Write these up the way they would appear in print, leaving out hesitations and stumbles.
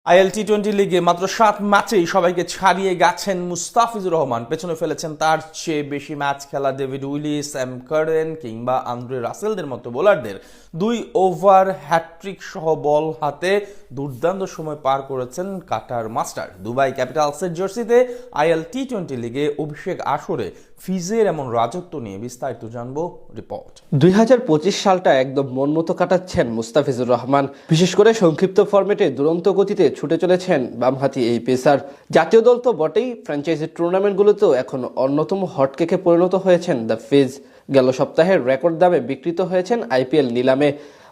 IL টি-20 লিগে মাত্র 7 ম্যাচেই সবাইকে ছাড়িয়ে গেছেন মুস্তাফিজুর রহমান। পেছনে ফেলেছেন তার চেয়ে বেশি ম্যাচ খেলা ডেভিড উইলি, স্যাম কারেন কিংবা আন্দ্রে রাসেলদের মতো বোলারদের 2 ওভার হ্যাট্রিক সহ বল হাতে দুর্দান্ত সময় পার করেছেন কাটার মাস্টার। দুবাই ক্যাপিটালসের জার্সিতে আইএল টি-20 লিগে অভিষেক আসরে ফিজের এমন রাজত্ব নিয়ে বিস্তারিত জানবো রিপোর্ট। 2025 সালটা একদম মন মতো কাটাচ্ছেন মুস্তাফিজুর রহমান। বিশেষ করে সংক্ষিপ্ত ফরম্যাটে দুরন্ত গতিতে ছুটে চলেছেন বামহাতি এই পেসার। জাতীয় দল তো বটেই, ফ্র্যাঞ্চাইজি টুর্নামেন্টগুলোতেও এখন অন্যতম হটকেকে পরিণত হয়েছেন দ্য ফিজ। গেল সপ্তাহে রেকর্ড দামে বিক্রিত হয়েছেন আইপিএল নিলামে।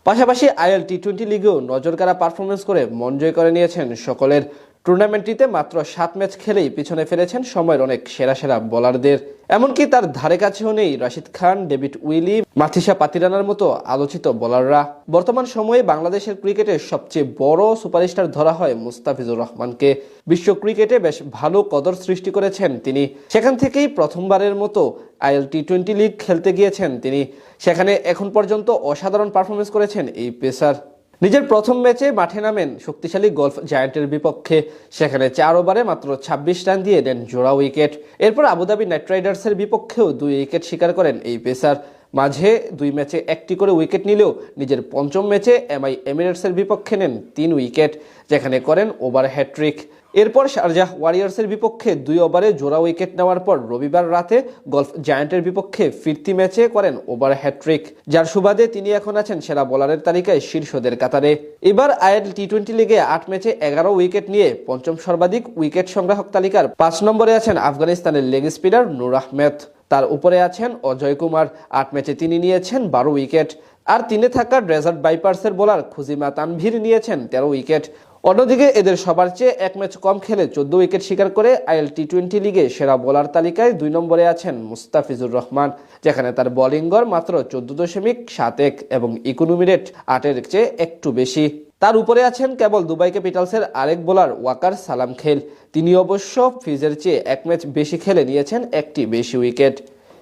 পাশাপাশি আইএল টি-20 লিগেও নজরকাড়া পারফরমেন্স করে মন জয় করে নিয়েছেন সকলের। টুর্নামেন্টটিতে মাত্র 7 ম্যাচ খেলেই পিছনে ফেলেছেন সময়ের অনেক সেরা সেরা বোলারদের। এমনকি তার ধারে কাছেও নেই রাশিদ খান, ডেভিড উইলি, মাথিসা পাতিরানার মতো আলোচিত বোলাররা। বর্তমান সময়ে বাংলাদেশের ক্রিকেটের সবচেয়ে বড় সুপারস্টার ধরা হয় মুস্তাফিজুর রহমানকে। বিশ্ব ক্রিকেটে বেশ ভালো কদর সৃষ্টি করেছেন তিনি। সেখান থেকেই প্রথমবারের মতো আইএল টি-20 লিগ খেলতে গিয়েছেন তিনি। সেখানে এখন পর্যন্ত অসাধারণ পারফরমেন্স করেছেন এই পেসার। নিজের প্রথম ম্যাচে মাঠে নামেন শক্তিশালী গলফ জায়ান্টের বিপক্ষে। সেখানে 4 ওভারে মাত্র 26 রান দিয়ে দেন জোড়া উইকেট। এরপর আবুধাবি নাইট রাইডার্সের বিপক্ষেও 2 উইকেট শিকার করেন এই পেসার। মাঝে 2 ম্যাচে 1টি করে উইকেট নিলেও নিজের পঞ্চম ম্যাচে এমআই এমিরেটসের বিপক্ষে নেন 3 উইকেট, যেখানে করেন ওভার হ্যাট্রিক। এরপর শারজাহ ওয়ারিয়র্সের বিপক্ষে 2 ওভারে জোড়া উইকেট নেওয়ার পর রবিবার রাতে গলফ জায়ান্টের বিপক্ষে ফিরতি ম্যাচে করেন ওভার হ্যাট্রিক, যার সুবাদে তিনি এখন আছেন সেরা বোলারের তালিকায় শীর্ষদের কাতারে। এবার আইএল টি-20 লিগে 8 ম্যাচে 11 উইকেট নিয়ে পঞ্চম সর্বাধিক উইকেট সংগ্রাহক তালিকার 5 নম্বরে আছেন আফগানিস্তানের লেগ স্পিনার নূর আহমেদ। তার উপরে আছেন অজয় কুমার। 8 ম্যাচে তিনি নিয়েছেন 12 উইকেট। আর 3-এ থাকা ডেজার্ট ভাইপার্সের বোলার খুজিমা তানভীর নিয়েছেন 13 উইকেট। অন্যদিকে এদের সবার চেয়ে 1 ম্যাচ কম খেলে 14 উইকেট শিকার করে আইএল টি-20 লিগে সেরা বোলার তালিকায় 2 নম্বরে আছেন মুস্তাফিজুর রহমান, যেখানে তার বোলিং গড় মাত্র 14.71 এবং ইকোনমি রেট 8-এর চেয়ে একটু বেশি। তার উপরে আছেন কেবল দুবাই ক্যাপিটালসের আরেক বোলার ওয়াকার সালাম খেল। তিনি অবশ্য ফিজের চেয়ে 1 ম্যাচ বেশি খেলে নিয়েছেন 1টি বেশি উইকেট।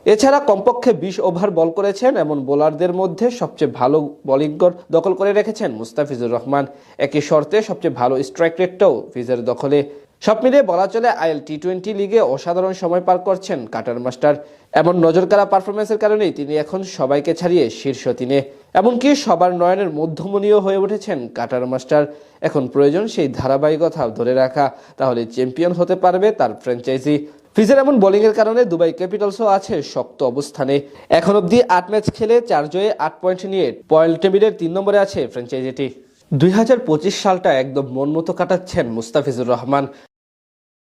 এছাড়া কমপক্ষে 20 ওভার বল করেছেন এমন বোলারদের মধ্যে সবচেয়ে ভালো বোলিং গড় দখল করে রেখেছেন মুস্তাফিজুর রহমান। একই শর্তে সবচেয়ে ভালো স্ট্রাইক রেটটাও ফিজের দখলে। সব মিলিয়ে বলা চলে আইএল টি-20 লিগে অসাধারণ সময় পার করছেন কাটার মাস্টার। এমন নজরকাড়া পারফরমেন্সের কারণেই তিনি এখন সবাইকে ছাড়িয়ে শীর্ষ 3-এ। এমনকি সবার নয়নের মধ্যমণীয় হয়ে উঠেছেন কাটার মাস্টার। এখন প্রয়োজন সেই ধারাবাহিকতা ধরে রাখা, তাহলে চ্যাম্পিয়ন হতে পারবে তার ফ্র্যাঞ্চাইজি। ফিজের এমন বোলিংয়ের কারণে দুবাই ক্যাপিটালসও আছে শক্ত অবস্থানে। এখন অবধি 8 ম্যাচ খেলে 4 জয়ে 8 পয়েন্ট নিয়ে পয়েন্ট টেবিলের 3 নম্বরে আছে ফ্র্যাঞ্চাইজিটি। 2025 সালটা একদম মন মতো কাটাচ্ছেন মুস্তাফিজুর রহমান।